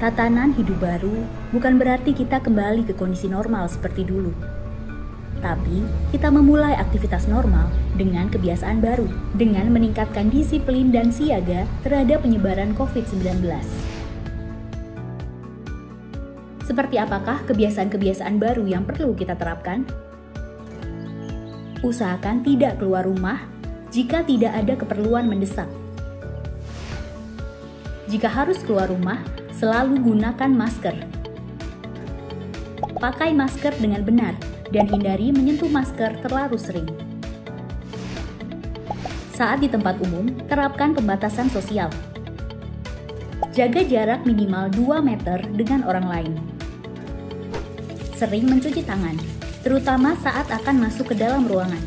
Tatanan hidup baru bukan berarti kita kembali ke kondisi normal seperti dulu. Tapi, kita memulai aktivitas normal dengan kebiasaan baru, dengan meningkatkan disiplin dan siaga terhadap penyebaran COVID-19. Seperti apakah kebiasaan-kebiasaan baru yang perlu kita terapkan? Usahakan tidak keluar rumah jika tidak ada keperluan mendesak. Jika harus keluar rumah, selalu gunakan masker. Pakai masker dengan benar dan hindari menyentuh masker terlalu sering. Saat di tempat umum, terapkan pembatasan sosial. Jaga jarak minimal 2 meter dengan orang lain. Sering mencuci tangan, terutama saat akan masuk ke dalam ruangan.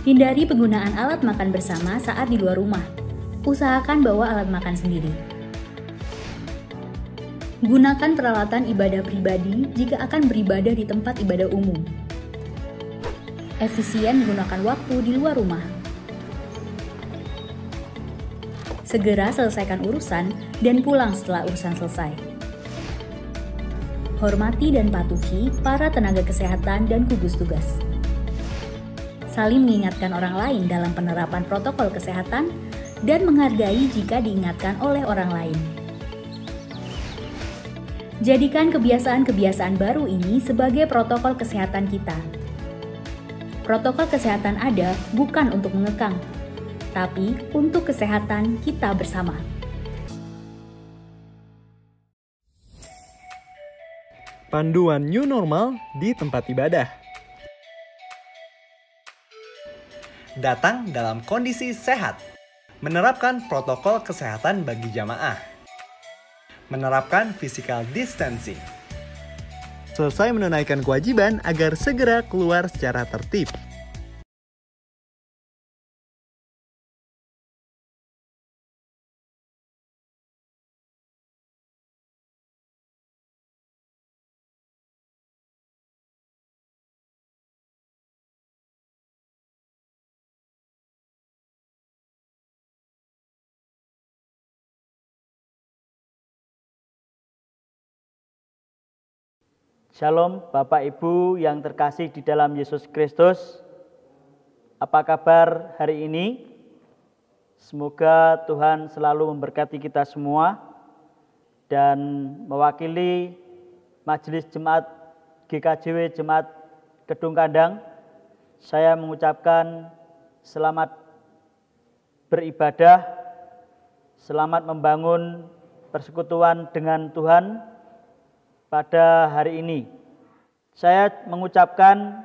Hindari penggunaan alat makan bersama saat di luar rumah. Usahakan bawa alat makan sendiri. Gunakan peralatan ibadah pribadi jika akan beribadah di tempat ibadah umum. Efisien menggunakan waktu di luar rumah. Segera selesaikan urusan dan pulang setelah urusan selesai. Hormati dan patuhi para tenaga kesehatan dan gugus tugas. Saling mengingatkan orang lain dalam penerapan protokol kesehatan dan menghargai jika diingatkan oleh orang lain. Jadikan kebiasaan-kebiasaan baru ini sebagai protokol kesehatan kita. Protokol kesehatan ada bukan untuk mengekang, tapi untuk kesehatan kita bersama. Panduan new normal di tempat ibadah. Datang dalam kondisi sehat. Menerapkan protokol kesehatan bagi jamaah. Menerapkan physical distancing. Selesai menunaikan kewajiban agar segera keluar secara tertib. Shalom Bapak Ibu yang terkasih di dalam Yesus Kristus. Apa kabar hari ini? Semoga Tuhan selalu memberkati kita semua dan mewakili Majelis Jemaat GKJW Jemaat Kedung Kandang. Saya mengucapkan selamat beribadah, selamat membangun persekutuan dengan Tuhan pada hari ini. Saya mengucapkan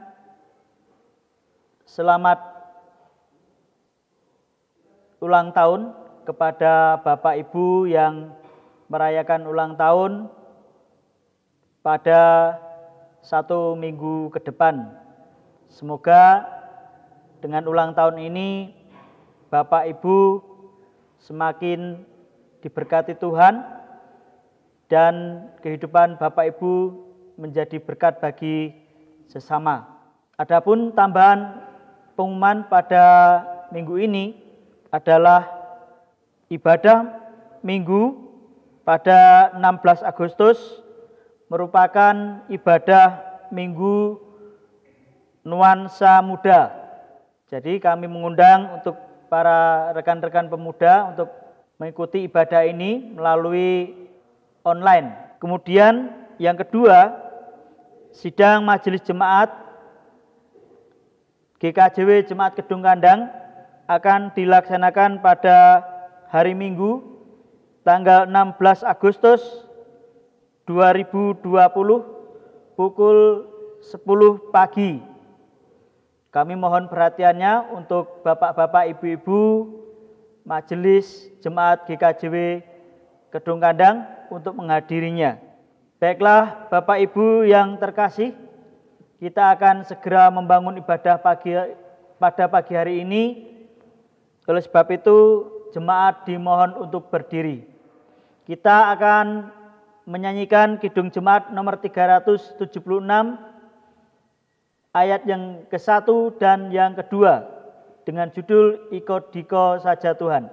selamat ulang tahun kepada Bapak Ibu yang merayakan ulang tahun pada 1 minggu ke depan. Semoga dengan ulang tahun ini Bapak Ibu semakin diberkati Tuhan dan kehidupan Bapak Ibu menjadi berkat bagi sesama. Adapun tambahan pengumuman pada minggu ini adalah ibadah minggu pada 16 Agustus merupakan ibadah minggu nuansa muda. Jadi kami mengundang untuk para rekan-rekan pemuda untuk mengikuti ibadah ini melalui online. Kemudian yang kedua, sidang Majelis Jemaat GKJW Jemaat Kedung Kandang akan dilaksanakan pada hari Minggu tanggal 16 Agustus 2020 pukul 10 pagi. Kami mohon perhatiannya untuk Bapak-bapak, Ibu-ibu Majelis Jemaat GKJW Kedung Kandang untuk menghadirinya. Baiklah Bapak Ibu yang terkasih, kita akan segera membangun ibadah pada pagi hari ini. Oleh sebab itu jemaat dimohon untuk berdiri. Kita akan menyanyikan Kidung Jemaat nomor 376 ayat yang ke-1 dan yang kedua dengan judul Iko Diko Saja Tuhan.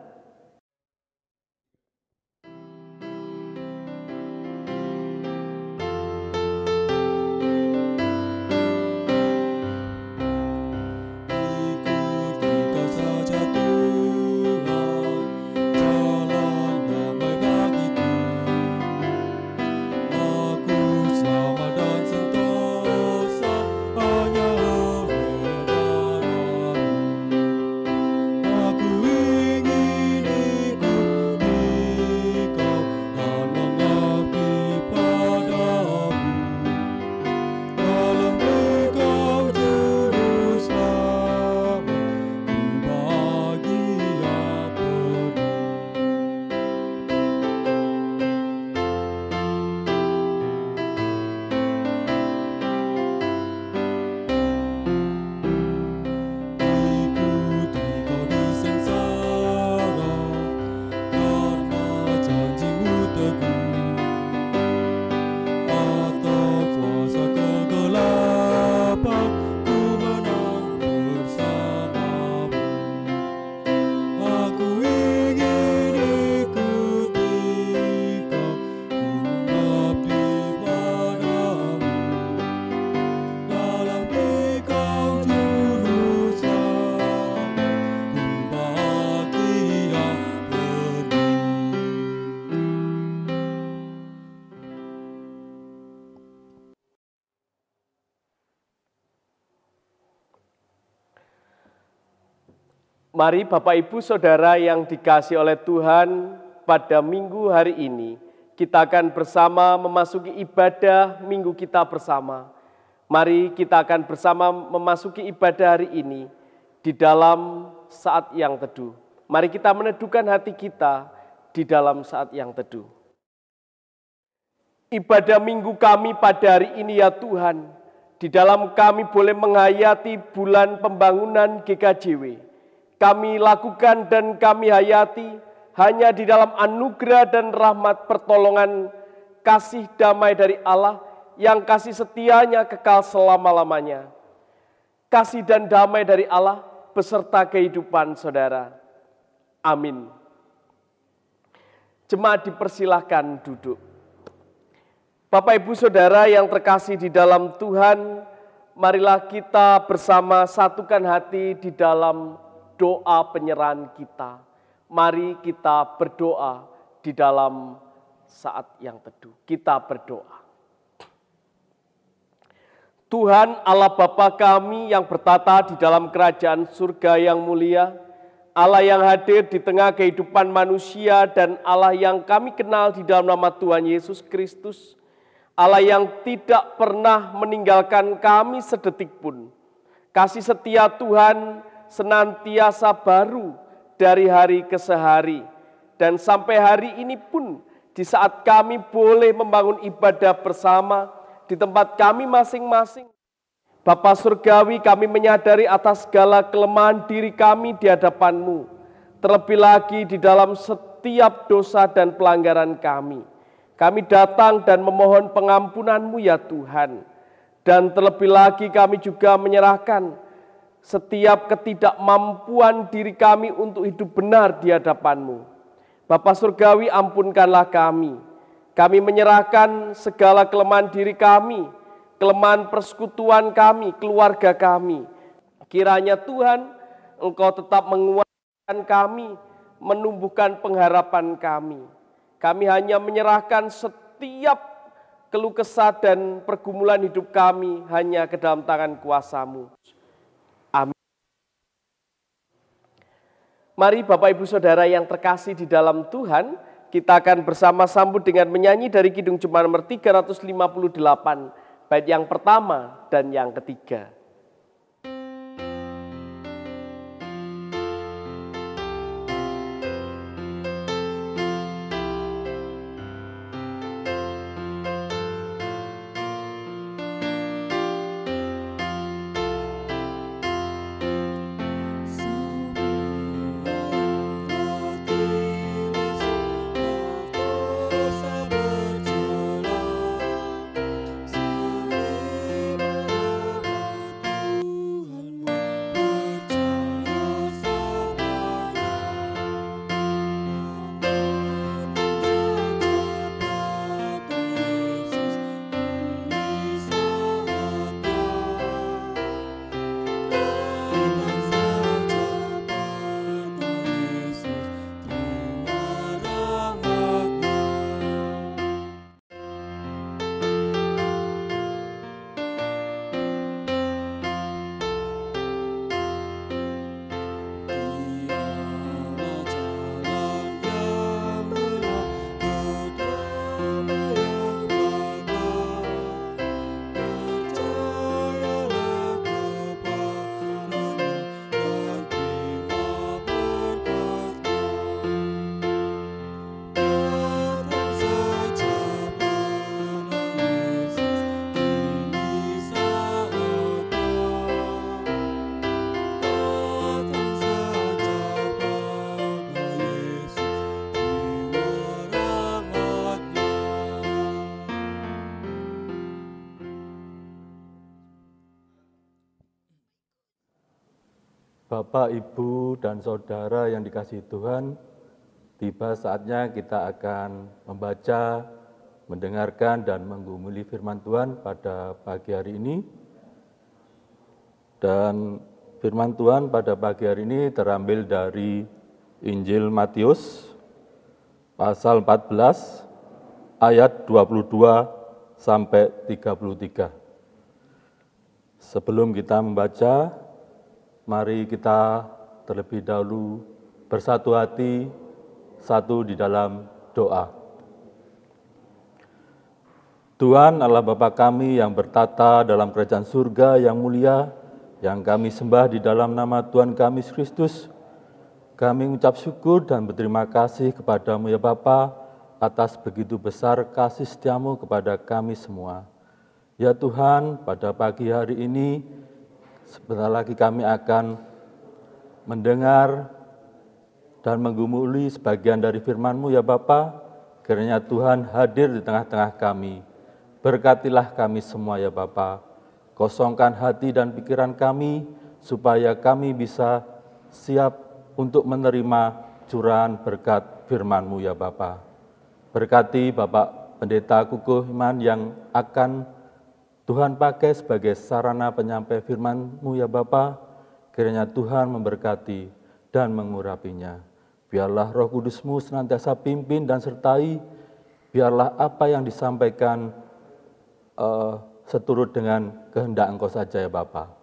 Mari Bapak Ibu Saudara yang dikasihi oleh Tuhan, pada minggu hari ini kita akan bersama memasuki ibadah minggu kita bersama. Mari kita akan bersama memasuki ibadah hari ini di dalam saat yang teduh. Mari kita meneduhkan hati kita di dalam saat yang teduh. Ibadah minggu kami pada hari ini ya Tuhan, di dalam kami boleh menghayati bulan pembangunan GKJW. Kami lakukan dan kami hayati hanya di dalam anugerah dan rahmat pertolongan kasih damai dari Allah yang kasih setianya kekal selama-lamanya. Kasih dan damai dari Allah beserta kehidupan saudara. Amin. Jemaat dipersilahkan duduk. Bapak Ibu Saudara yang terkasih di dalam Tuhan, marilah kita bersama satukan hati di dalam doa penyerahan kita. Mari kita berdoa di dalam saat yang teduh. Kita berdoa. Tuhan Allah Bapa kami yang bertata di dalam kerajaan surga yang mulia, Allah yang hadir di tengah kehidupan manusia dan Allah yang kami kenal di dalam nama Tuhan Yesus Kristus, Allah yang tidak pernah meninggalkan kami sedetik pun. Kasih setia Tuhan senantiasa baru dari hari ke hari. Dan sampai hari ini pun di saat kami boleh membangun ibadah bersama di tempat kami masing-masing. Bapa Surgawi, kami menyadari atas segala kelemahan diri kami di hadapan-Mu. Terlebih lagi di dalam setiap dosa dan pelanggaran kami. Kami datang dan memohon pengampunan-Mu ya Tuhan. Dan terlebih lagi kami juga menyerahkan setiap ketidakmampuan diri kami untuk hidup benar di hadapan-Mu. Bapa Surgawi, ampunkanlah kami. Kami menyerahkan segala kelemahan diri kami, kelemahan persekutuan kami, keluarga kami. Kiranya Tuhan, Engkau tetap menguatkan kami, menumbuhkan pengharapan kami. Kami hanya menyerahkan setiap keluh kesah dan pergumulan hidup kami hanya ke dalam tangan kuasa-Mu. Mari Bapak Ibu Saudara yang terkasih di dalam Tuhan, kita akan bersama sambut dengan menyanyi dari Kidung Jemaat nomor 358, bait yang pertama dan yang ketiga. Bapak, Ibu, dan Saudara yang dikasihi Tuhan, tiba saatnya kita akan membaca, mendengarkan, dan menggumuli firman Tuhan pada pagi hari ini. Dan firman Tuhan pada pagi hari ini terambil dari Injil Matius, pasal 14, ayat 22 sampai 33. Sebelum kita membaca, mari kita terlebih dahulu bersatu hati, satu di dalam doa. Tuhan Allah Bapa kami yang bertata dalam kerajaan surga yang mulia, yang kami sembah di dalam nama Tuhan kami Yesus Kristus, kami mengucap syukur dan berterima kasih kepadamu ya Bapa atas begitu besar kasih setiamu kepada kami semua. Ya Tuhan, pada pagi hari ini, sebentar lagi kami akan mendengar dan menggumuli sebagian dari firman-Mu ya Bapa, kiranya Tuhan hadir di tengah-tengah kami. Berkatilah kami semua ya Bapa, kosongkan hati dan pikiran kami, supaya kami bisa siap untuk menerima curahan berkat firman-Mu ya Bapa. Berkati Bapak Pendeta Kukuh Iman yang akan Tuhan pakai sebagai sarana penyampai firman-Mu ya Bapa, kiranya Tuhan memberkati dan mengurapinya. Biarlah Roh Kudus-Mu senantiasa pimpin dan sertai, biarlah apa yang disampaikan seturut dengan kehendak Engkau saja ya Bapa.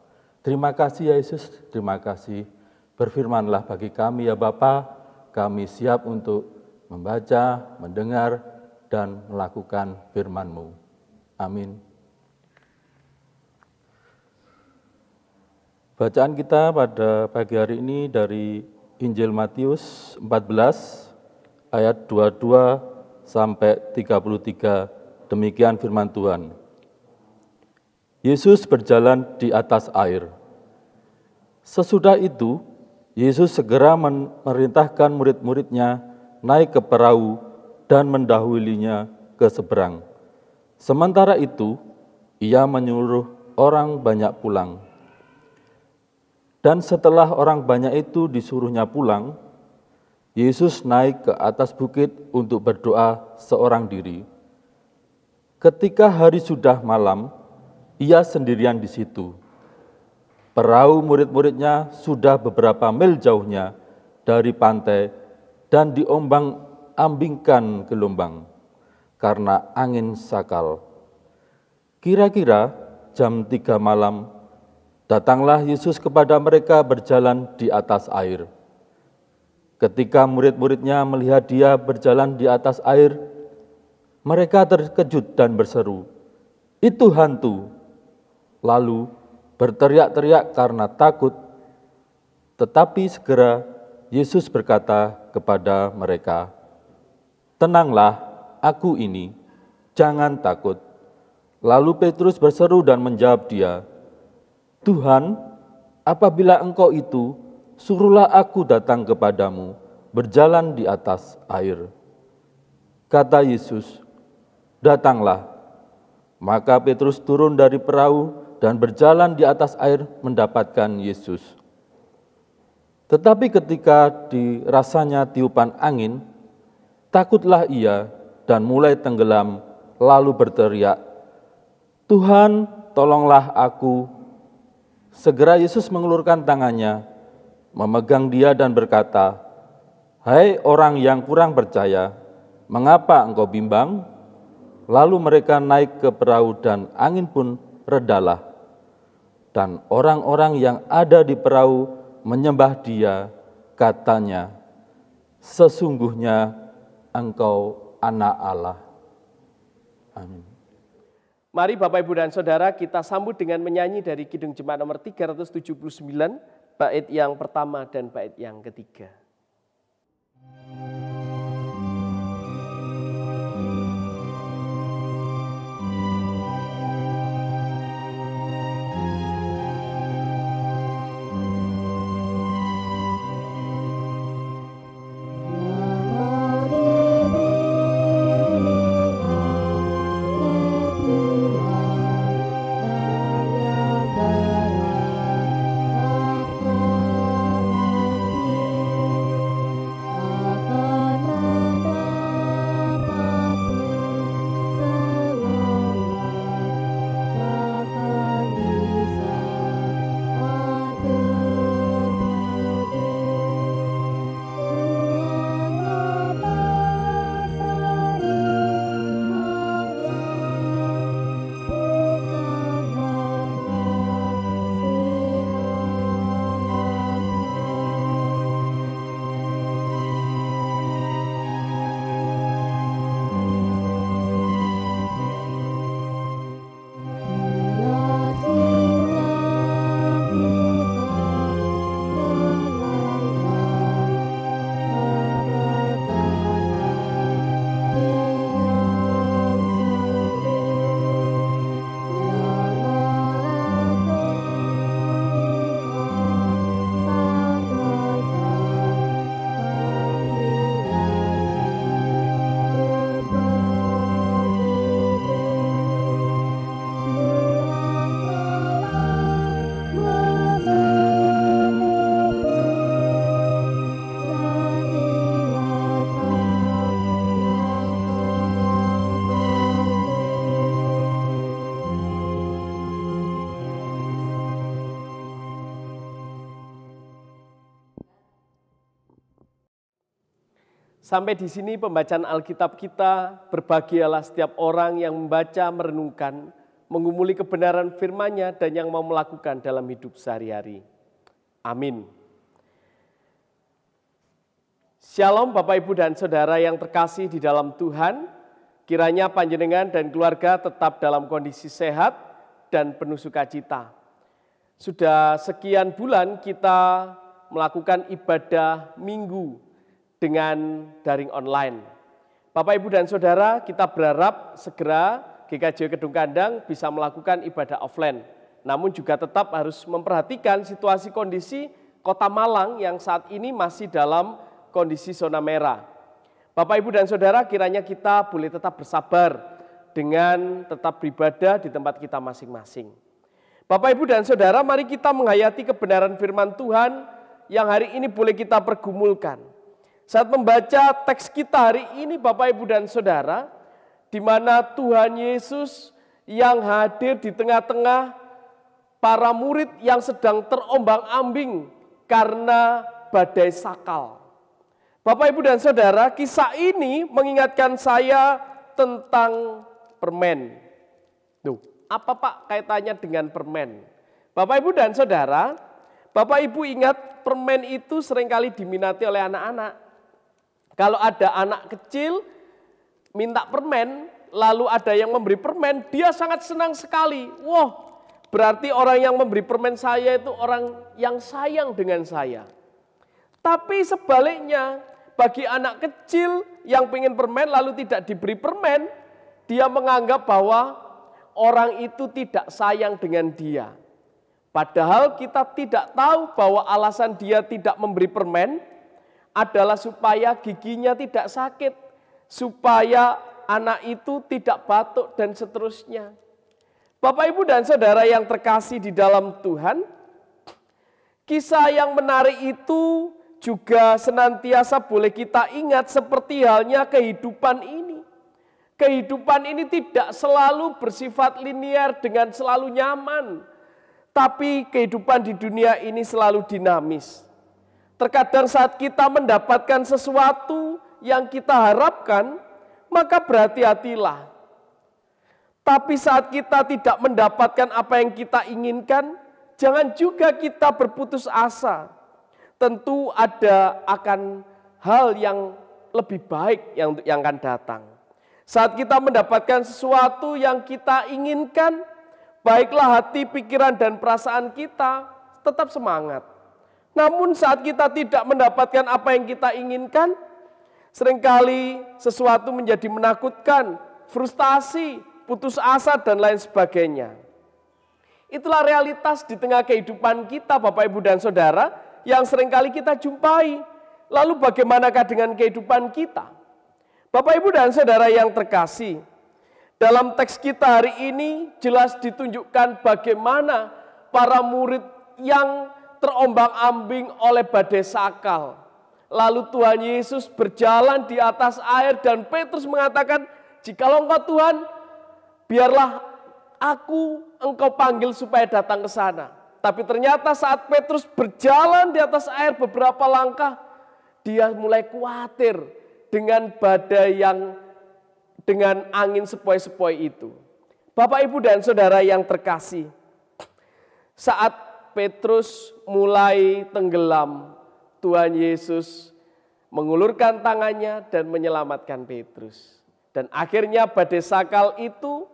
Terima kasih ya Yesus, terima kasih. Berfirmanlah bagi kami ya Bapa, kami siap untuk membaca, mendengar, dan melakukan firman-Mu. Amin. Bacaan kita pada pagi hari ini dari Injil Matius 14 ayat 22 sampai 33, demikian firman Tuhan. Yesus berjalan di atas air. Sesudah itu, Yesus segera memerintahkan murid-muridnya naik ke perahu dan mendahulunya ke seberang. Sementara itu, ia menyuruh orang banyak pulang. Dan setelah orang banyak itu disuruhnya pulang, Yesus naik ke atas bukit untuk berdoa seorang diri. Ketika hari sudah malam, ia sendirian di situ. Perahu murid-muridnya sudah beberapa mil jauhnya dari pantai dan diombang-ambingkan gelombang karena angin sakal. Kira-kira jam 3 malam, datanglah Yesus kepada mereka berjalan di atas air. Ketika murid-muridnya melihat dia berjalan di atas air, mereka terkejut dan berseru, "Itu hantu!" Lalu berteriak-teriak karena takut. Tetapi segera Yesus berkata kepada mereka, "Tenanglah, aku ini, jangan takut." Lalu Petrus berseru dan menjawab dia, "Tuhan, apabila Engkau itu, suruhlah aku datang kepadamu, berjalan di atas air." Kata Yesus, "Datanglah." Maka Petrus turun dari perahu dan berjalan di atas air mendapatkan Yesus. Tetapi ketika dirasanya tiupan angin, takutlah ia dan mulai tenggelam, lalu berteriak, "Tuhan, tolonglah aku." Segera Yesus mengulurkan tangannya, memegang dia dan berkata, "Hai orang yang kurang percaya, mengapa engkau bimbang?" Lalu mereka naik ke perahu dan angin pun redalah. Dan orang-orang yang ada di perahu menyembah dia, katanya, "Sesungguhnya engkau anak Allah." Amin. Mari Bapak, Ibu, dan Saudara kita sambut dengan menyanyi dari Kidung Jemaat nomor 379, bait yang pertama dan bait yang ketiga. Thank you. Sampai di sini pembacaan Alkitab kita. Berbahagialah setiap orang yang membaca, merenungkan, mengumuli kebenaran firman-Nya dan yang mau melakukan dalam hidup sehari-hari. Amin. Shalom Bapak, Ibu, dan Saudara yang terkasih di dalam Tuhan. Kiranya panjenengan dan keluarga tetap dalam kondisi sehat dan penuh sukacita. Sudah sekian bulan kita melakukan ibadah minggu dengan daring online. Bapak, Ibu, dan Saudara, kita berharap segera GKJ Kedung Kandang bisa melakukan ibadah offline. Namun juga tetap harus memperhatikan situasi kondisi Kota Malang yang saat ini masih dalam kondisi zona merah. Bapak, Ibu, dan Saudara, kiranya kita boleh tetap bersabar dengan tetap beribadah di tempat kita masing-masing. Bapak, Ibu, dan Saudara, mari kita menghayati kebenaran firman Tuhan yang hari ini boleh kita pergumulkan. Saat membaca teks kita hari ini Bapak, Ibu, dan Saudara, di mana Tuhan Yesus yang hadir di tengah-tengah para murid yang sedang terombang-ambing karena badai sakal. Bapak, Ibu, dan Saudara, kisah ini mengingatkan saya tentang permen. Tuh, apa Pak kaitannya dengan permen? Bapak, Ibu, dan Saudara, Bapak Ibu ingat permen itu seringkali diminati oleh anak-anak. Kalau ada anak kecil minta permen, lalu ada yang memberi permen, dia sangat senang sekali. Wah, berarti orang yang memberi permen saya itu orang yang sayang dengan saya. Tapi sebaliknya, bagi anak kecil yang pengen permen lalu tidak diberi permen, dia menganggap bahwa orang itu tidak sayang dengan dia. Padahal kita tidak tahu bahwa alasan dia tidak memberi permen adalah supaya giginya tidak sakit, supaya anak itu tidak batuk dan seterusnya. Bapak, Ibu, dan Saudara yang terkasih di dalam Tuhan, kisah yang menarik itu juga senantiasa boleh kita ingat seperti halnya kehidupan ini. Kehidupan ini tidak selalu bersifat linear dengan selalu nyaman, tapi kehidupan di dunia ini selalu dinamis. Terkadang saat kita mendapatkan sesuatu yang kita harapkan, maka berhati-hatilah. Tapi saat kita tidak mendapatkan apa yang kita inginkan, jangan juga kita berputus asa. Tentu akan hal yang lebih baik yang akan datang. Saat kita mendapatkan sesuatu yang kita inginkan, baiklah hati, pikiran, dan perasaan kita tetap semangat. Namun saat kita tidak mendapatkan apa yang kita inginkan, seringkali sesuatu menjadi menakutkan, frustasi, putus asa, dan lain sebagainya. Itulah realitas di tengah kehidupan kita Bapak, Ibu, dan Saudara yang seringkali kita jumpai. Lalu bagaimanakah dengan kehidupan kita? Bapak, Ibu, dan Saudara yang terkasih, dalam teks kita hari ini jelas ditunjukkan bagaimana para murid yang terombang-ambing oleh badai sakal. Lalu Tuhan Yesus berjalan di atas air dan Petrus mengatakan, "Jikalau Engkau Tuhan, biarlah engkau panggil supaya datang ke sana." Tapi ternyata saat Petrus berjalan di atas air beberapa langkah, dia mulai khawatir dengan badai yang dengan angin sepoi-sepoi itu. Bapak, Ibu, dan Saudara yang terkasih, saat Petrus mulai tenggelam, Tuhan Yesus mengulurkan tangannya dan menyelamatkan Petrus. Dan akhirnya badai sakal itu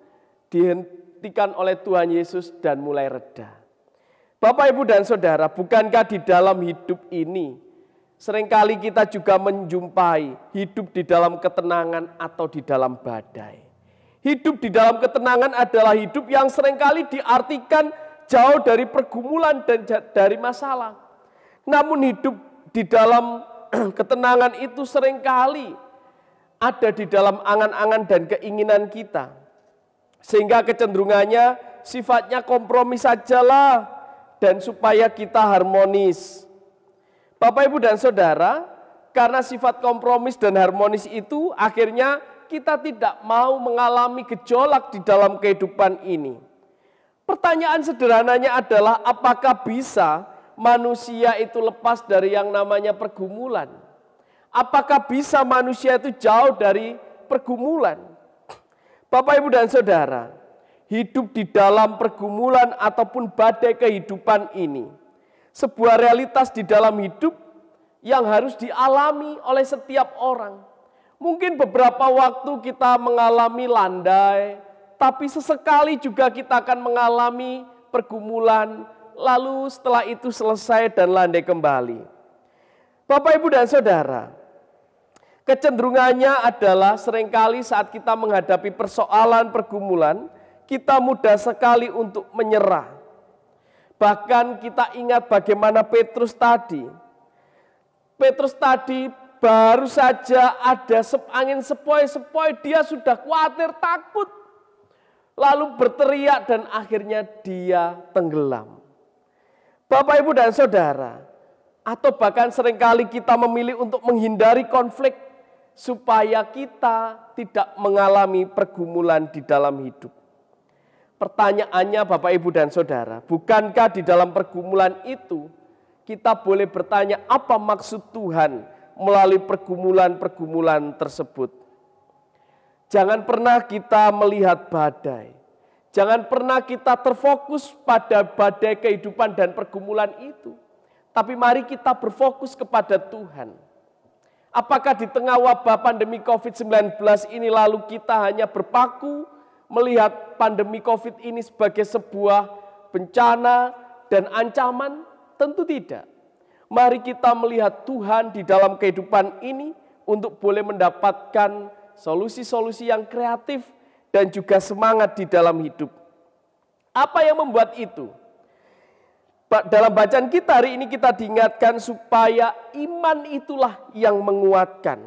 dihentikan oleh Tuhan Yesus dan mulai reda. Bapak, Ibu, dan Saudara, bukankah di dalam hidup ini seringkali kita juga menjumpai hidup di dalam ketenangan atau di dalam badai? Hidup di dalam ketenangan adalah hidup yang seringkali diartikan jauh dari pergumulan dan dari masalah. Namun hidup di dalam ketenangan itu seringkali ada di dalam angan-angan dan keinginan kita. Sehingga kecenderungannya sifatnya kompromi sajalah dan supaya kita harmonis. Bapak, Ibu, dan Saudara, karena sifat kompromis dan harmonis itu akhirnya kita tidak mau mengalami gejolak di dalam kehidupan ini. Pertanyaan sederhananya adalah apakah bisa manusia itu lepas dari yang namanya pergumulan? Apakah bisa manusia itu jauh dari pergumulan? Bapak, Ibu, dan Saudara, hidup di dalam pergumulan ataupun badai kehidupan ini, sebuah realitas di dalam hidup yang harus dialami oleh setiap orang. Mungkin beberapa waktu kita mengalami landai, tapi sesekali juga kita akan mengalami pergumulan, lalu setelah itu selesai dan landai kembali. Bapak, Ibu, dan Saudara, kecenderungannya adalah seringkali saat kita menghadapi persoalan pergumulan, kita mudah sekali untuk menyerah. Bahkan kita ingat bagaimana Petrus tadi. Petrus tadi baru saja ada angin sepoi-sepoi, dia sudah khawatir, takut. Lalu berteriak dan akhirnya dia tenggelam. Bapak, Ibu, dan Saudara, atau bahkan seringkali kita memilih untuk menghindari konflik supaya kita tidak mengalami pergumulan di dalam hidup. Pertanyaannya Bapak, Ibu, dan Saudara, bukankah di dalam pergumulan itu kita boleh bertanya apa maksud Tuhan melalui pergumulan-pergumulan tersebut? Jangan pernah kita melihat badai. Jangan pernah kita terfokus pada badai kehidupan dan pergumulan itu. Tapi mari kita berfokus kepada Tuhan. Apakah di tengah wabah pandemi COVID-19 ini lalu kita hanya berpaku melihat pandemi COVID ini sebagai sebuah bencana dan ancaman? Tentu tidak. Mari kita melihat Tuhan di dalam kehidupan ini untuk boleh mendapatkan solusi-solusi yang kreatif dan juga semangat di dalam hidup. Apa yang membuat itu? Dalam bacaan kita hari ini kita diingatkan supaya iman itulah yang menguatkan.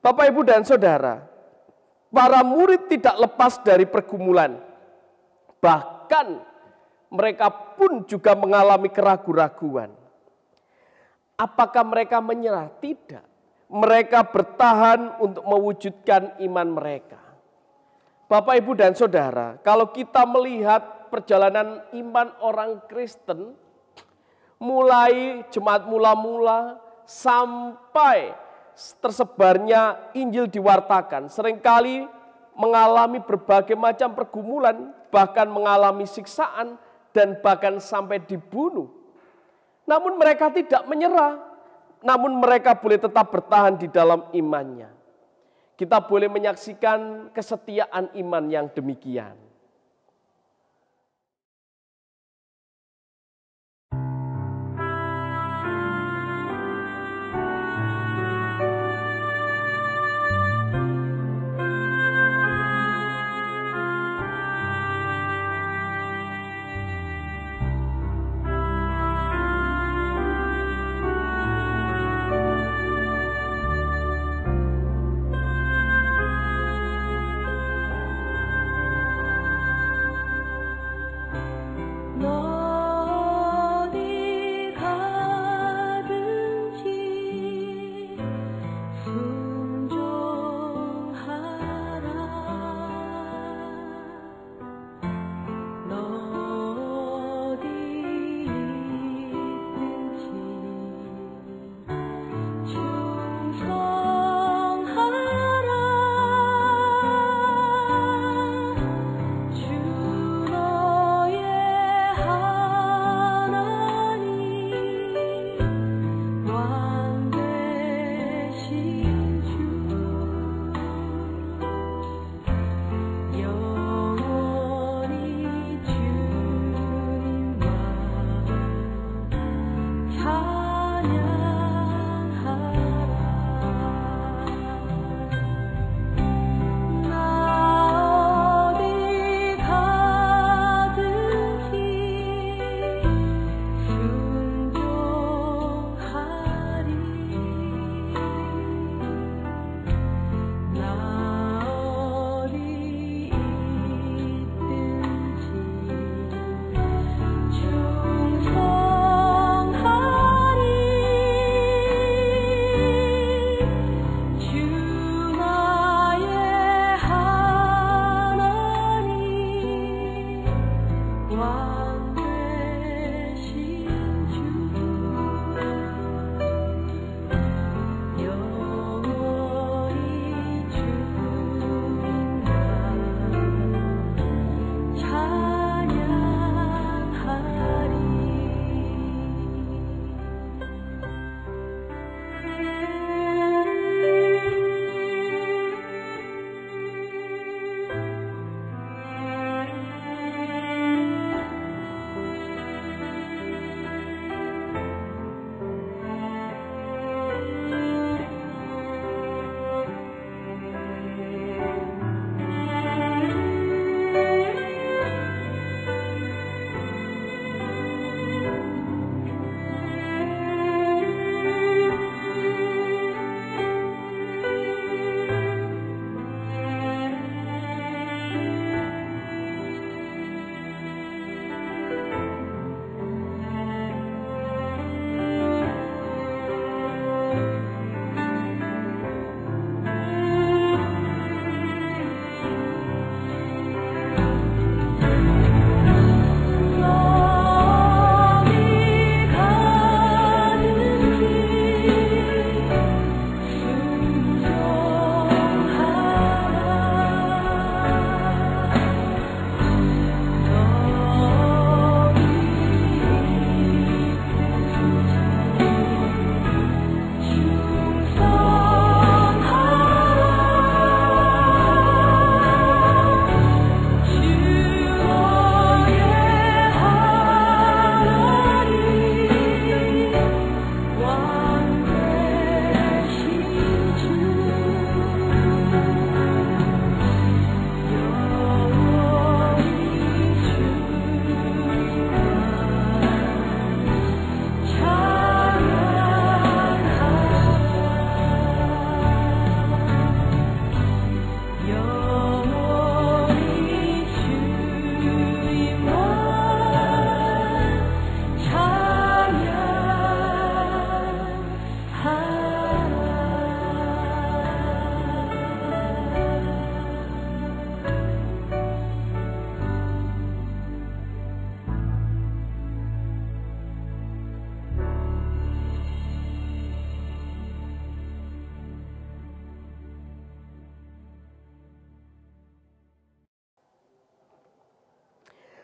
Bapak, Ibu, dan Saudara, para murid tidak lepas dari pergumulan. Bahkan mereka pun juga mengalami keraguan-raguan. Apakah mereka menyerah? Tidak. Mereka bertahan untuk mewujudkan iman mereka. Bapak, Ibu, dan Saudara, kalau kita melihat perjalanan iman orang Kristen, mulai jemaat mula-mula sampai tersebarnya Injil diwartakan, seringkali mengalami berbagai macam pergumulan, bahkan mengalami siksaan, dan bahkan sampai dibunuh. Namun mereka tidak menyerah, namun mereka boleh tetap bertahan di dalam imannya. Kita boleh menyaksikan kesetiaan iman yang demikian.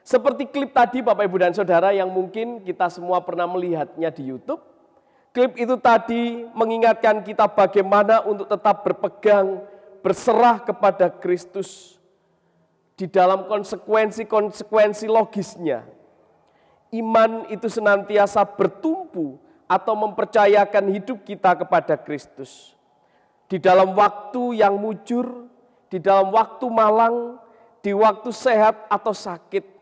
Seperti klip tadi Bapak Ibu dan Saudara yang mungkin kita semua pernah melihatnya di YouTube. Klip itu tadi mengingatkan kita bagaimana untuk tetap berpegang, berserah kepada Kristus di dalam konsekuensi logisnya. Iman itu senantiasa bertumpu atau mempercayakan hidup kita kepada Kristus. Di dalam waktu yang mujur, di dalam waktu malang, di waktu sehat atau sakit.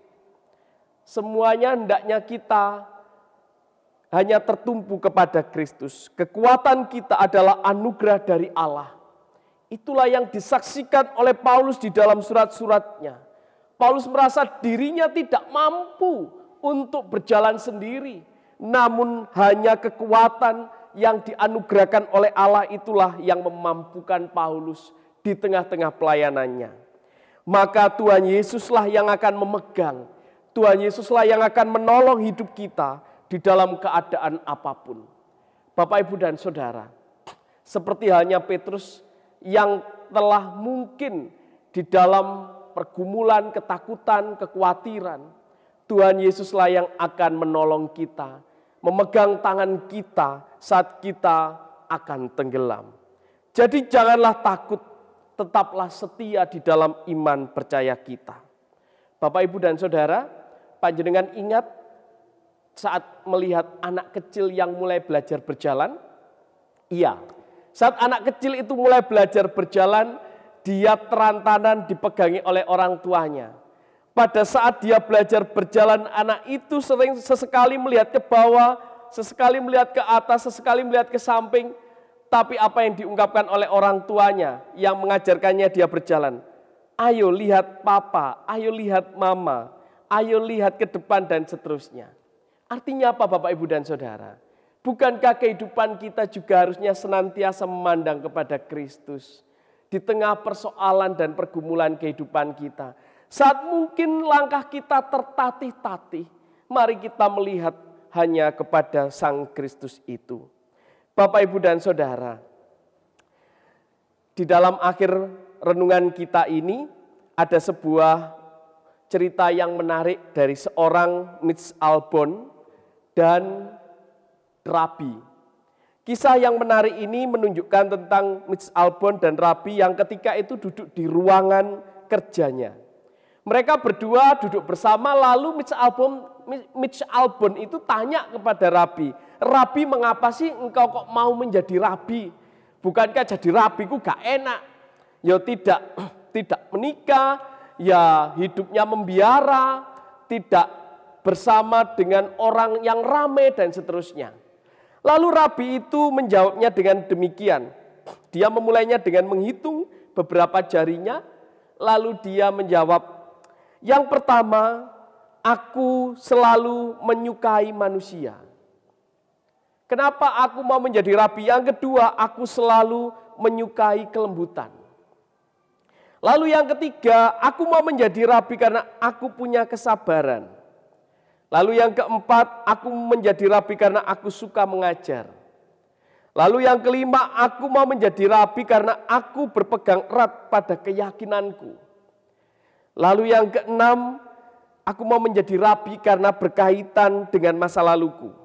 Semuanya hendaknya kita hanya tertumpu kepada Kristus. Kekuatan kita adalah anugerah dari Allah. Itulah yang disaksikan oleh Paulus di dalam surat-suratnya. Paulus merasa dirinya tidak mampu untuk berjalan sendiri. Namun hanya kekuatan yang dianugerahkan oleh Allah itulah yang memampukan Paulus di tengah-tengah pelayanannya. Maka Tuhan Yesuslah yang akan memegang, Tuhan Yesuslah yang akan menolong hidup kita di dalam keadaan apapun. Bapak, Ibu, dan Saudara, seperti halnya Petrus yang telah mungkin di dalam pergumulan, ketakutan, kekhawatiran, Tuhan Yesuslah yang akan menolong kita, memegang tangan kita saat kita akan tenggelam. Jadi janganlah takut, tetaplah setia di dalam iman percaya kita. Bapak, Ibu, dan Saudara, panjenengan ingat saat melihat anak kecil yang mulai belajar berjalan? Iya, saat anak kecil itu mulai belajar berjalan, dia terantanan dipegangi oleh orang tuanya. Pada saat dia belajar berjalan, anak itu sesekali melihat ke bawah, sesekali melihat ke atas, sesekali melihat ke samping. Tapi apa yang diungkapkan oleh orang tuanya yang mengajarkannya dia berjalan? Ayo lihat papa, ayo lihat mama, ayo lihat ke depan dan seterusnya. Artinya apa Bapak, Ibu, dan Saudara? Bukankah kehidupan kita juga harusnya senantiasa memandang kepada Kristus di tengah persoalan dan pergumulan kehidupan kita? Saat mungkin langkah kita tertatih-tatih, mari kita melihat hanya kepada Sang Kristus itu. Bapak, Ibu, dan Saudara, di dalam akhir renungan kita ini ada sebuah cerita yang menarik dari seorang Mitch Albom dan Rabi. Kisah yang menarik ini menunjukkan tentang Mitch Albom dan Rabi yang ketika itu duduk di ruangan kerjanya. Mereka berdua duduk bersama, lalu Mitch Albom itu tanya kepada Rabi, Rabi, mengapa sih engkau kok mau menjadi rabi? Bukankah jadi rabi ku gak enak? Ya tidak menikah, ya hidupnya membiara, tidak bersama dengan orang yang ramai dan seterusnya. Lalu Rabi itu menjawabnya dengan demikian. Dia memulainya dengan menghitung beberapa jarinya, lalu dia menjawab, yang pertama, aku selalu menyukai manusia. Kenapa aku mau menjadi rabi? Yang kedua, aku selalu menyukai kelembutan. Lalu yang ketiga, aku mau menjadi rabi karena aku punya kesabaran. Lalu yang keempat, aku menjadi rabi karena aku suka mengajar. Lalu yang kelima, aku mau menjadi rabi karena aku berpegang erat pada keyakinanku. Lalu yang keenam, aku mau menjadi rabi karena berkaitan dengan masa laluku.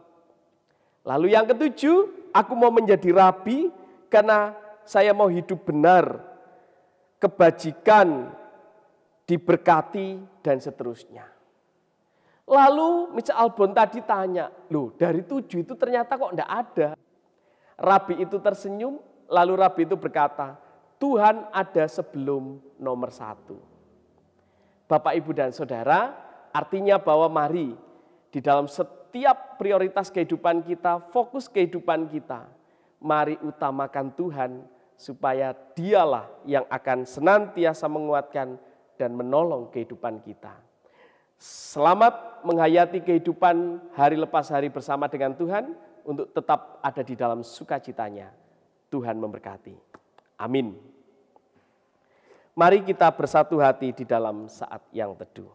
Lalu yang ketujuh, aku mau menjadi rabi karena saya mau hidup benar, kebajikan, diberkati, dan seterusnya. Lalu Mitch Albom tadi tanya, loh dari 7 itu ternyata kok enggak ada. Rabi itu tersenyum, lalu Rabi itu berkata, Tuhan ada sebelum nomor 1. Bapak, Ibu, dan Saudara, artinya bahwa mari di dalam setiap prioritas kehidupan kita, fokus kehidupan kita, mari utamakan Tuhan supaya Dialah yang akan senantiasa menguatkan dan menolong kehidupan kita. Selamat menghayati kehidupan hari lepas hari bersama dengan Tuhan untuk tetap ada di dalam sukacitanya. Tuhan memberkati. Amin. Mari kita bersatu hati di dalam saat yang teduh.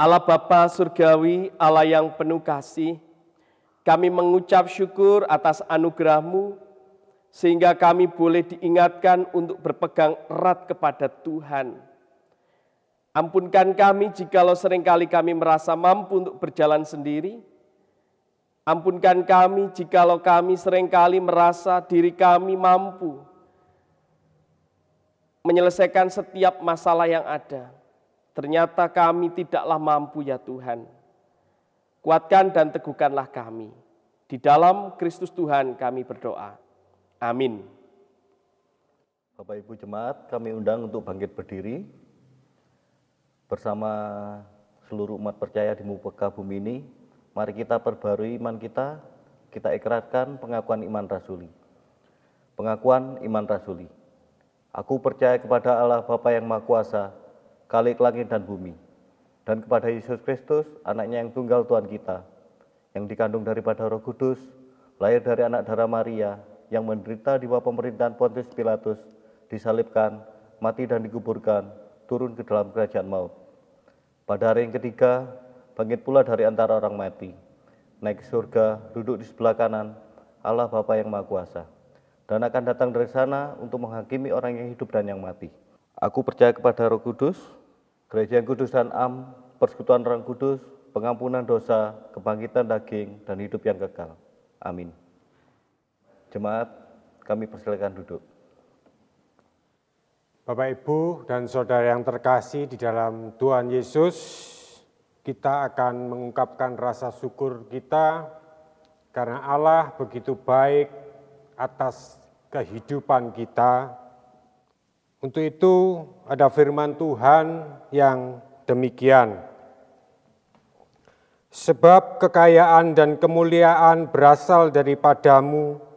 Allah Bapa Surgawi, Allah yang penuh kasih, kami mengucap syukur atas anugerah-Mu sehingga kami boleh diingatkan untuk berpegang erat kepada Tuhan. Ampunkan kami jikalau seringkali kami merasa mampu untuk berjalan sendiri. Ampunkan kami jikalau kami seringkali merasa diri kami mampu menyelesaikan setiap masalah yang ada. Ternyata kami tidaklah mampu ya Tuhan. Kuatkan dan teguhkanlah kami. Di dalam Kristus Tuhan kami berdoa. Amin. Bapak Ibu Jemaat, kami undang untuk bangkit berdiri bersama seluruh umat percaya di muka bumi ini. Mari kita perbarui iman kita ikrarkan pengakuan iman rasuli. Pengakuan iman rasuli. Aku percaya kepada Allah Bapa yang Maha Kuasa, Khalik langit dan bumi, dan kepada Yesus Kristus, anaknya yang tunggal Tuhan kita, yang dikandung daripada Roh Kudus, lahir dari anak darah Maria, yang menderita di bawah pemerintahan Pontius Pilatus, disalibkan, mati dan dikuburkan, turun ke dalam kerajaan maut. Pada hari yang ketiga, bangkit pula dari antara orang mati, naik ke surga, duduk di sebelah kanan Allah Bapa yang Maha Kuasa, dan akan datang dari sana untuk menghakimi orang yang hidup dan yang mati. Aku percaya kepada Roh Kudus, gereja yang kudus dan am, persekutuan Roh Kudus, pengampunan dosa, kebangkitan daging, dan hidup yang kekal. Amin. Jemaat, kami persilakan duduk. Bapak, Ibu, dan Saudara yang terkasih di dalam Tuhan Yesus, kita akan mengungkapkan rasa syukur kita karena Allah begitu baik atas kehidupan kita. Untuk itu ada firman Tuhan yang demikian. Sebab kekayaan dan kemuliaan berasal daripadamu,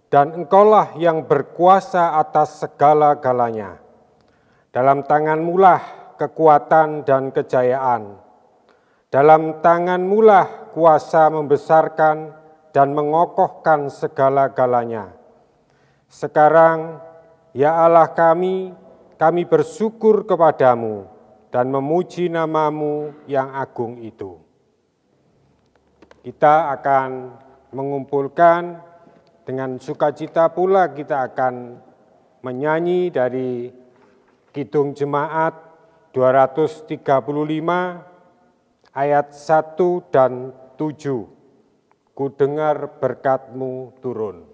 dan engkaulah yang berkuasa atas segala-galanya. Dalam tanganmulah kekuatan dan kejayaan. Dalam tanganmulah kuasa membesarkan dan mengokohkan segala-galanya. Sekarang, ya Allah kami bersyukur kepadamu dan memuji namamu yang agung itu. Kita akan mengumpulkan dengan sukacita pula kita akan menyanyi dari Kidung Jemaat 235 ayat 1 dan 7. Ku dengar berkat-Mu turun.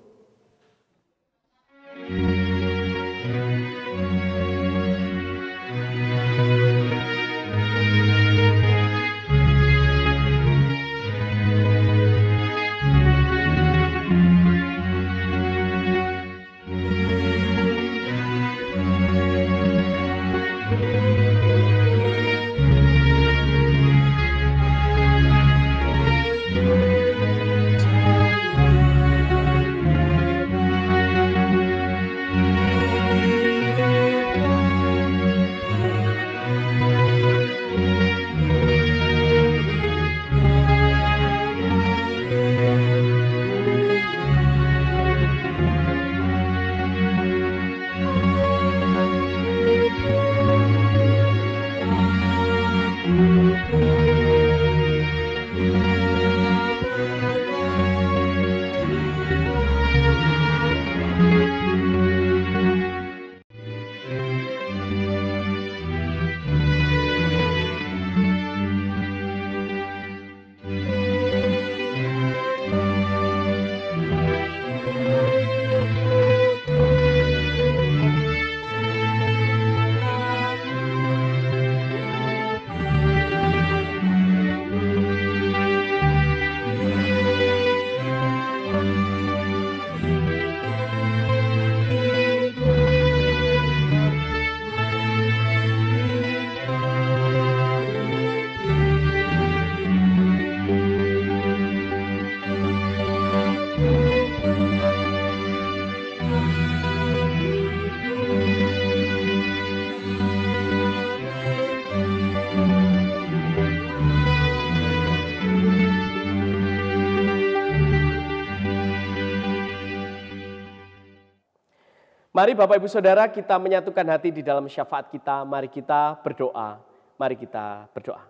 Mari Bapak Ibu Saudara kita menyatukan hati di dalam syafaat kita, mari kita berdoa, mari kita berdoa.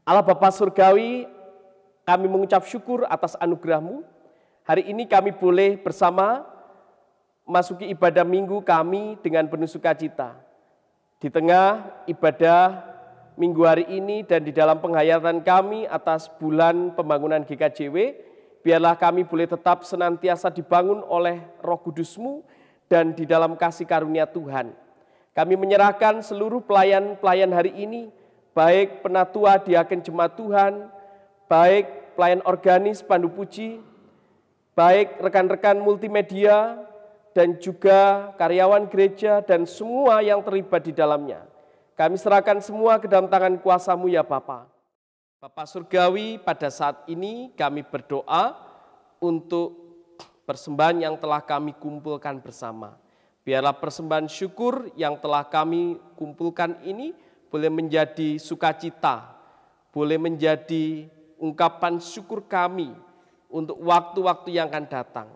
Allah Bapa Surgawi, kami mengucap syukur atas anugerah-Mu. Hari ini kami boleh bersama memasuki ibadah minggu kami dengan penuh sukacita. Di tengah ibadah minggu hari ini dan di dalam penghayatan kami atas bulan pembangunan GKJW, biarlah kami boleh tetap senantiasa dibangun oleh Roh Kudus-Mu dan di dalam kasih karunia Tuhan. Kami menyerahkan seluruh pelayan-pelayan hari ini, baik penatua diaken jemaat Tuhan, baik pelayan organis pandu puji, baik rekan-rekan multimedia, dan juga karyawan gereja dan semua yang terlibat di dalamnya. Kami serahkan semua ke dalam tangan kuasa-Mu ya Bapa. Bapa Surgawi, pada saat ini kami berdoa untuk persembahan yang telah kami kumpulkan bersama. Biarlah persembahan syukur yang telah kami kumpulkan ini boleh menjadi sukacita, boleh menjadi ungkapan syukur kami untuk waktu-waktu yang akan datang.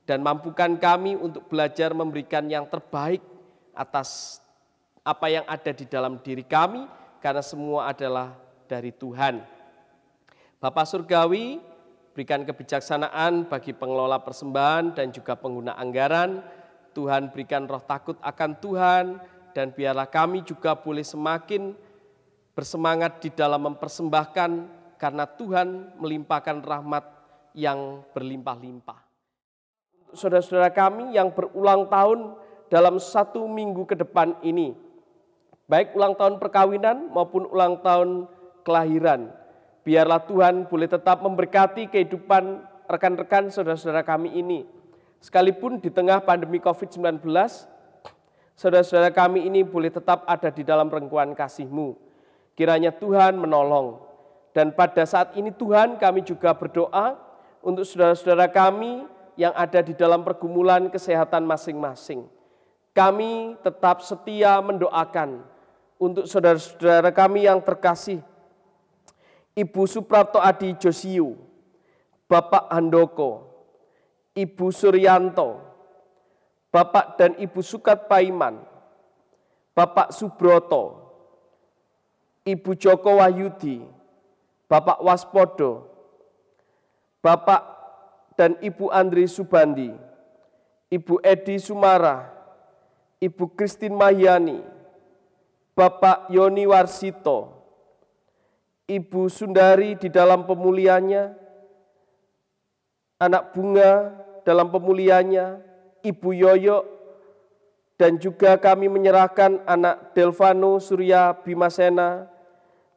Dan mampukan kami untuk belajar memberikan yang terbaik atas apa yang ada di dalam diri kami, karena semua adalah dari Tuhan. Bapa Surgawi, berikan kebijaksanaan bagi pengelola persembahan dan juga pengguna anggaran. Tuhan berikan roh takut akan Tuhan, dan biarlah kami juga boleh semakin bersemangat di dalam mempersembahkan, karena Tuhan melimpahkan rahmat yang berlimpah-limpah. Untuk saudara-saudara kami yang berulang tahun dalam 1 minggu ke depan ini, baik ulang tahun perkawinan maupun ulang tahun kelahiran, biarlah Tuhan boleh tetap memberkati kehidupan rekan-rekan saudara-saudara kami ini. Sekalipun di tengah pandemi COVID-19, saudara-saudara kami ini boleh tetap ada di dalam rengkuan kasih-Mu. Kiranya Tuhan menolong. Dan pada saat ini Tuhan, kami juga berdoa untuk saudara-saudara kami yang ada di dalam pergumulan kesehatan masing-masing. Kami tetap setia mendoakan untuk saudara-saudara kami yang terkasih, Ibu Suprapto Adi Josiu, Bapak Handoko, Ibu Suryanto, Bapak dan Ibu Sukat Paiman, Bapak Subroto, Ibu Joko Wahyudi, Bapak Waspodo, Bapak dan Ibu Andri Subandi, Ibu Edi Sumara, Ibu Christine Mahyani, Bapak Yoni Warsito, Ibu Sundari di dalam pemulihannya, Anak Bunga dalam pemulihannya, Ibu Yoyo, dan juga kami menyerahkan anak Delvano Surya Bimasena,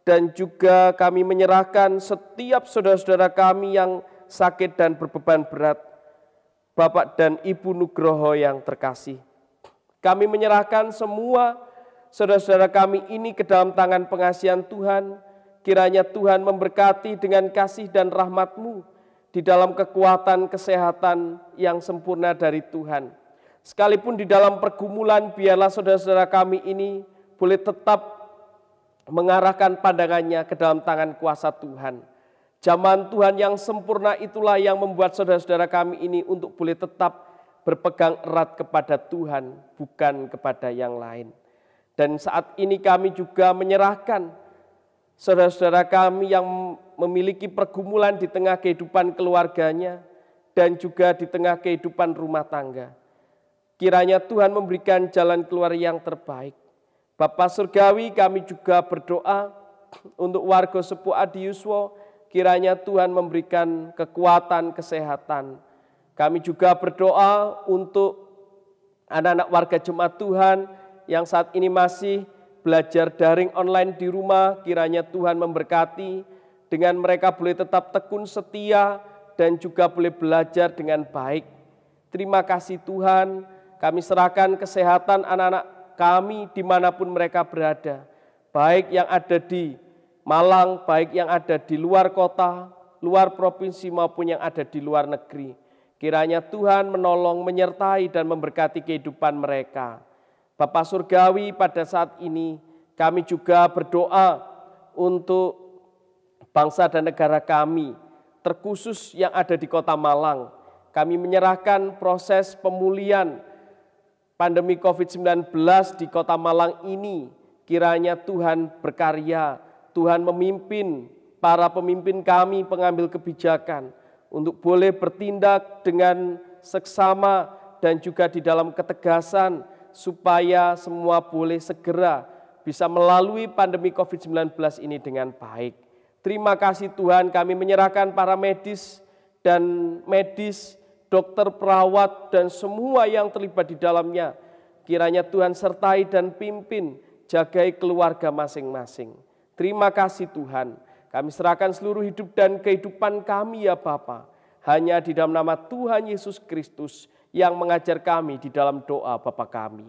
dan juga kami menyerahkan setiap saudara-saudara kami yang sakit dan berbeban berat, Bapak dan Ibu Nugroho yang terkasih. Kami menyerahkan semua saudara-saudara kami ini ke dalam tangan pengasihan Tuhan. Kiranya Tuhan memberkati dengan kasih dan rahmat-Mu di dalam kekuatan kesehatan yang sempurna dari Tuhan. Sekalipun di dalam pergumulan, biarlah saudara-saudara kami ini boleh tetap mengarahkan pandangannya ke dalam tangan kuasa Tuhan. Zaman Tuhan yang sempurna itulah yang membuat saudara-saudara kami ini untuk boleh tetap berpegang erat kepada Tuhan, bukan kepada yang lain. Dan saat ini kami juga menyerahkan saudara-saudara kami yang memiliki pergumulan di tengah kehidupan keluarganya dan juga di tengah kehidupan rumah tangga. Kiranya Tuhan memberikan jalan keluar yang terbaik. Bapa Surgawi, kami juga berdoa untuk warga Sepuh Adi Yuswo, kiranya Tuhan memberikan kekuatan kesehatan. Kami juga berdoa untuk anak-anak warga jemaat Tuhan yang saat ini masih belajar daring online di rumah, kiranya Tuhan memberkati, dengan mereka boleh tetap tekun setia dan juga boleh belajar dengan baik. Terima kasih Tuhan, kami serahkan kesehatan anak-anak kami dimanapun mereka berada, baik yang ada di Malang, baik yang ada di luar kota, luar provinsi maupun yang ada di luar negeri. Kiranya Tuhan menolong, menyertai dan memberkati kehidupan mereka. Bapa Surgawi, pada saat ini kami juga berdoa untuk bangsa dan negara kami, terkhusus yang ada di Kota Malang. Kami menyerahkan proses pemulihan pandemi COVID-19 di Kota Malang ini. Kiranya Tuhan berkarya, Tuhan memimpin para pemimpin kami, pengambil kebijakan, untuk boleh bertindak dengan seksama dan juga di dalam ketegasan supaya semua boleh segera bisa melalui pandemi COVID-19 ini dengan baik. Terima kasih Tuhan, kami menyerahkan para medis dan medis, dokter, perawat, dan semua yang terlibat di dalamnya. Kiranya Tuhan sertai dan pimpin, jagai keluarga masing-masing. Terima kasih Tuhan, kami serahkan seluruh hidup dan kehidupan kami ya Bapa. Hanya di dalam nama Tuhan Yesus Kristus yang mengajar kami di dalam doa Bapa kami.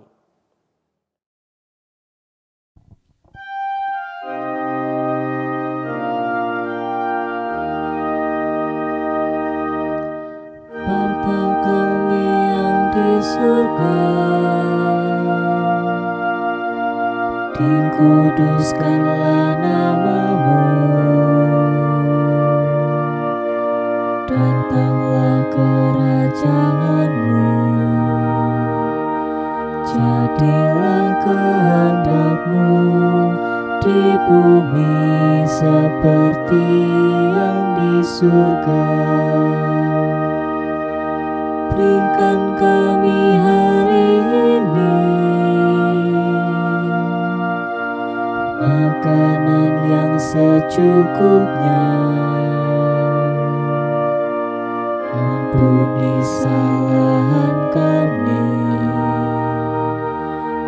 Bapa kami yang di surga, dikuduskanlah nama-Mu, datanglah kerajaan-Mu, jadilah kehendak-Mu di bumi seperti yang di surga. Berikan kami hari ini makanan yang secukupnya. Ampuni kesalahan kami,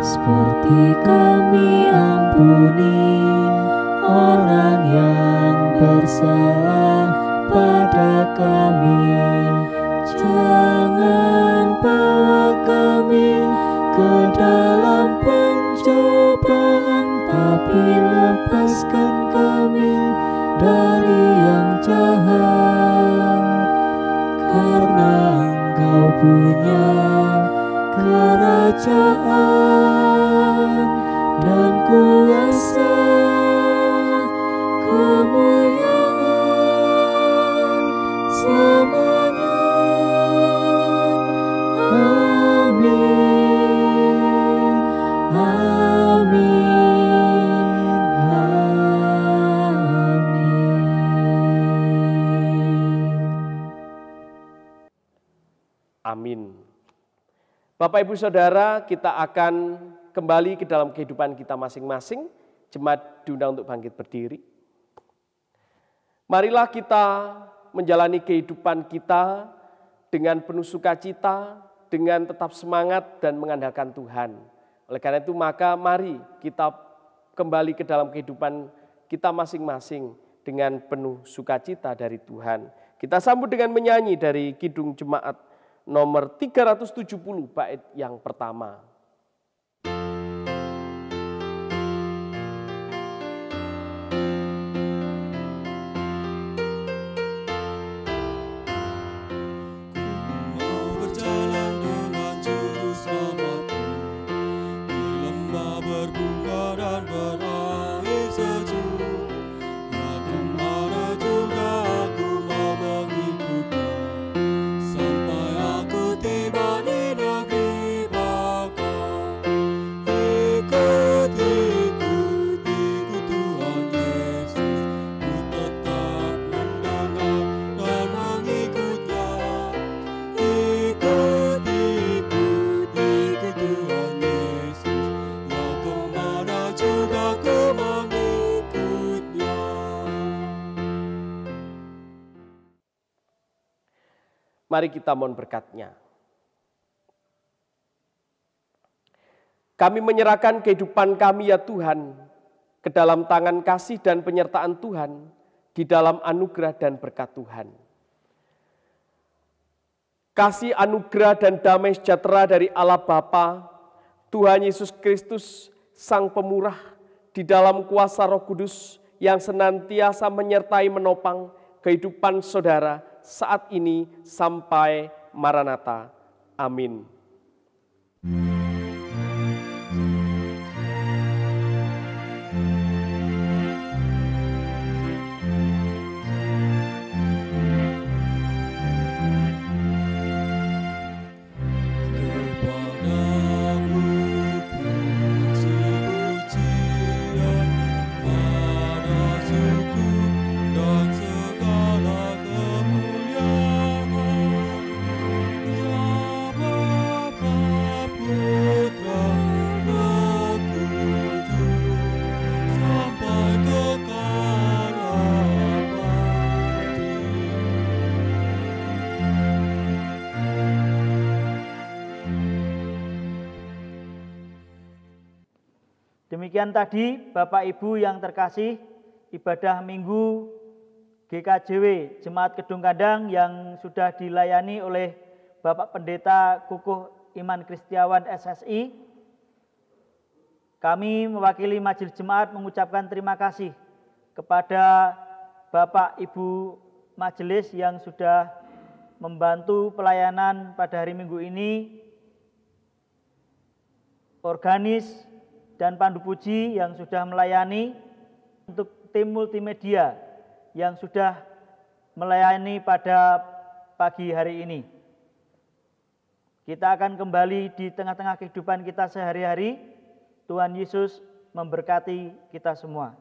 seperti kami ampuni orang yang bersalah pada kami. Jangan bawa kami ke dalam pencobaan, tapi lepaskan kami dari yang jahat. Karena Engkau punya kerajaan dan kuasa, kemuliaan selamanya. Amin, amin, amin. Amin. Bapak Ibu Saudara, kita akan kembali ke dalam kehidupan kita masing-masing. Jemaat diundang untuk bangkit berdiri. Marilah kita menjalani kehidupan kita dengan penuh sukacita, dengan tetap semangat dan mengandalkan Tuhan. Oleh karena itu maka mari kita kembali ke dalam kehidupan kita masing-masing dengan penuh sukacita dari Tuhan. Kita sambut dengan menyanyi dari Kidung Jemaat nomor 370 bait yang pertama. Mari kita mohon berkat-Nya. Kami menyerahkan kehidupan kami ya Tuhan ke dalam tangan kasih dan penyertaan Tuhan di dalam anugerah dan berkat Tuhan. Kasih anugerah dan damai sejahtera dari Allah Bapa, Tuhan Yesus Kristus, Sang Pemurah, di dalam kuasa Roh Kudus yang senantiasa menyertai menopang kehidupan saudara saat ini sampai Maranatha. Amin. Amin. Demikian tadi Bapak Ibu yang terkasih, ibadah Minggu GKJW Jemaat Kedung Kandang yang sudah dilayani oleh Bapak Pendeta Kukuh Iman Kristiawan SSI. Kami mewakili Majelis Jemaat mengucapkan terima kasih kepada Bapak Ibu Majelis yang sudah membantu pelayanan pada hari Minggu ini, organis dan pandu puji yang sudah melayani, untuk tim multimedia yang sudah melayani pada pagi hari ini. Kita akan kembali di tengah-tengah kehidupan kita sehari-hari. Tuhan Yesus memberkati kita semua.